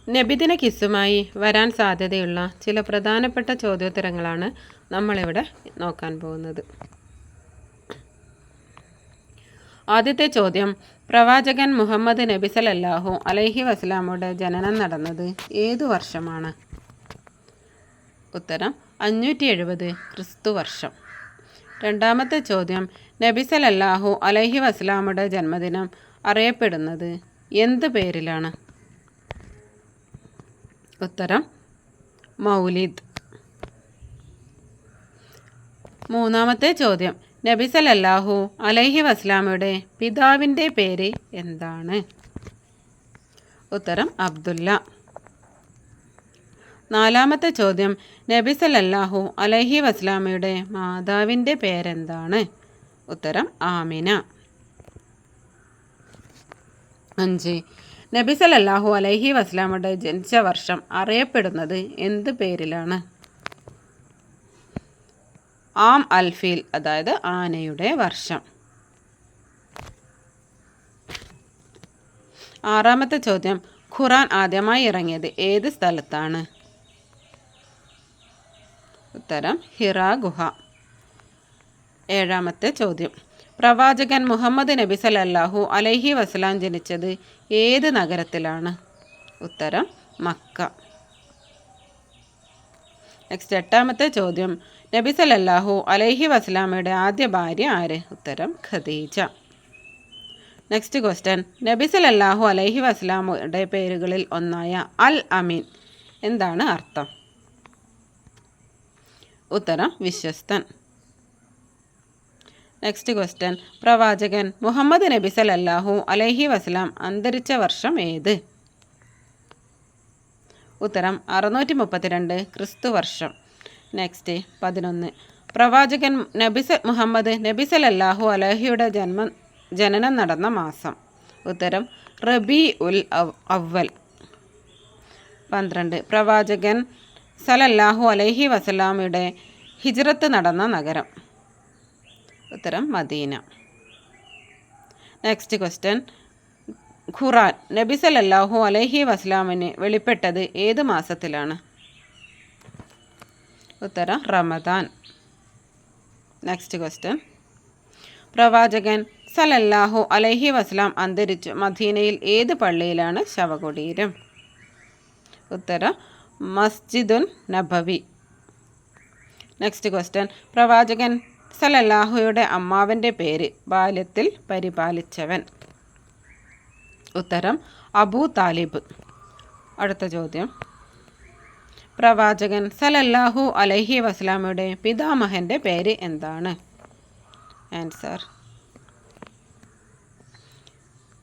നബിദിന കിസ്സുമായി വരാൻ സാധ്യതയുള്ള ചില പ്രധാനപ്പെട്ട ചോദ്യോത്തരങ്ങളാണ് നമ്മളിവിടെ നോക്കാൻ പോകുന്നത്. ആദ്യത്തെ ചോദ്യം, പ്രവാചകൻ മുഹമ്മദ് നബി സല്ലല്ലാഹു അലൈഹി വസല്ലമയുടെ ജനനം നടന്നത് ഏതു വർഷമാണ്? ഉത്തരം 570 ക്രിസ്തുവർഷം. രണ്ടാമത്തെ ചോദ്യം, നബി സല്ലല്ലാഹു അലൈഹി വസല്ലമയുടെ ജന്മദിനം അറിയപ്പെടുന്നത് എന്ത് പേരിലാണ്? ഉത്തരം മൗലിദ്. മൂന്നാമത്തെ ചോദ്യം, നബി സല്ലല്ലാഹു അലൈഹി വസല്ലമയുടെ പിതാവിൻ്റെ പേര് എന്താണ്? ഉത്തരം അബ്ദുല്ല. നാലാമത്തെ ചോദ്യം, നബി സല്ലല്ലാഹു അലൈഹി വസല്ലമയുടെ മാതാവിൻ്റെ പേരെന്താണ്? ഉത്തരം ആമിന. 5. നബി സല്ലല്ലാഹു അലൈഹി വസല്ലമയുടെ ജനിച്ച വർഷം അറിയപ്പെടുന്നത് എന്ത് പേരിലാണ്? ആം അൽഫീൽ, അതായത് ആനയുടെ വർഷം. ആറാമത്തെ ചോദ്യം, ഖുർആൻ ആദ്യമായി ഇറങ്ങിയത് ഏത് സ്ഥലത്താണ്? ഉത്തരം ഹിറാ ഗുഹ. ഏഴാമത്തെ ചോദ്യം, പ്രവാചകൻ മുഹമ്മദ് നബി സല്ലല്ലാഹു അലൈഹി വസല്ലം ജനിച്ചത് ഏത് നഗരത്തിലാണ്? ഉത്തരം മക്ക. നെക്സ്റ്റ്, എട്ടാമത്തെ ചോദ്യം, നബി സല്ലല്ലാഹു അലൈഹി വസല്ലമയുടെ ആദ്യ ഭാര്യ ആര്? ഉത്തരം ഖദീജ. നെക്സ്റ്റ് ക്വസ്റ്റ്യൻ, നബി സല്ലല്ലാഹു അലൈഹി വസല്ലമയുടെ പേരുകളിൽ ഒന്നായ അൽ അമീൻ എന്താണ് അർത്ഥം? ഉത്തരം വിശ്വസ്തൻ. നെക്സ്റ്റ് ക്വസ്റ്റ്യൻ, പ്രവാചകൻ മുഹമ്മദ് നബി സല്ലല്ലാഹു അലൈഹി വസല്ലം അന്തരിച്ച വർഷം ഏത്? ഉത്തരം 632 ക്രിസ്തുവർഷം. നെക്സ്റ്റ് 11, പ്രവാചകൻ മുഹമ്മദ് നബി സല്ലല്ലാഹു അലൈഹിയുടെ ജനനം നടന്ന മാസം? ഉത്തരം റബീഉൽ അവ്വൽ. 12, പ്രവാചകൻ സല്ലല്ലാഹു അലൈഹി വസല്ലമയുടെ ഹിജ്റത്ത് നടന്ന നഗരം? ഉത്തരം മദീന. നെക്സ്റ്റ് ക്വസ്റ്റ്യൻ, ഖുർആൻ നബി സല്ലല്ലാഹു അലൈഹി വസല്ലമിന് വെളിപ്പെട്ടത് ഏത് മാസത്തിലാണ്? ഉത്തരം റമദാൻ. നെക്സ്റ്റ് ക്വസ്റ്റ്യൻ, പ്രവാചകൻ സല്ലല്ലാഹു അലൈഹി വസല്ലം അന്തരിച്ചു മദീനയിൽ ഏത് പള്ളിയിലാണ് ശവകുടീരം? ഉത്തരം മസ്ജിദുൻ നബവി. നെക്സ്റ്റ് ക്വസ്റ്റ്യൻ, പ്രവാചകൻ സല്ലല്ലാഹുയുടെ അമ്മാവൻ്റെ പേര് ബാല്യത്തിൽ പരിപാലിച്ചവൻ? ഉത്തരം അബൂ താലിബ്. അടുത്ത ചോദ്യം, പ്രവാചകൻ സല്ലല്ലാഹു അലൈഹി വസല്ലമയുടെ പിതാമഹൻ്റെ പേര് എന്താണ്? ആൻസർ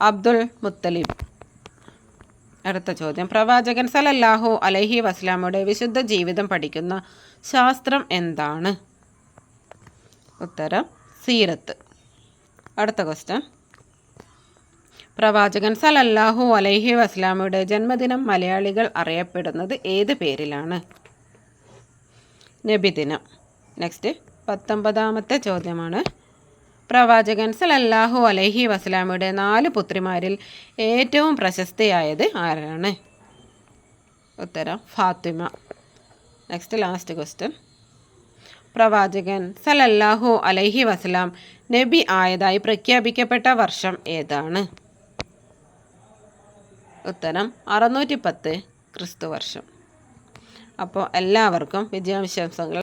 അബ്ദുൽ മുത്തലിബ്. അടുത്ത ചോദ്യം, പ്രവാചകൻ സല്ലല്ലാഹു അലൈഹി വസല്ലമയുടെ വിശുദ്ധ ജീവിതം പഠിക്കുന്ന ശാസ്ത്രം എന്താണ്? ഉത്തരം സീറത്ത്. അടുത്ത ക്വസ്റ്റ്യൻ, പ്രവാചകൻ സല്ലല്ലാഹു അലൈഹി വസല്ലമയുടെ ജന്മദിനം മലയാളികൾ അറിയപ്പെടുന്നത് ഏത് പേരിലാണ്? നബിദിനം. നെക്സ്റ്റ് 19ാമത്തെ ചോദ്യമാണ്, പ്രവാചകൻ സല്ലല്ലാഹു അലൈഹി വസല്ലമയുടെ 4 പുത്രിമാരിൽ ഏറ്റവും പ്രശസ്തയായത് ആരാണ്? ഉത്തരം ഫാത്തിമ. നെക്സ്റ്റ് ലാസ്റ്റ് ക്വസ്റ്റ്യൻ, പ്രവാചകൻ സല്ലല്ലാഹു അലൈഹി വസല്ലം നബി ആയതായി പ്രഖ്യാപിക്കപ്പെട്ട വർഷം ഏതാണ്? ഉത്തരം 610 ക്രിസ്തുവർഷം. അപ്പോൾ എല്ലാവർക്കും വിജയാശംസകൾ.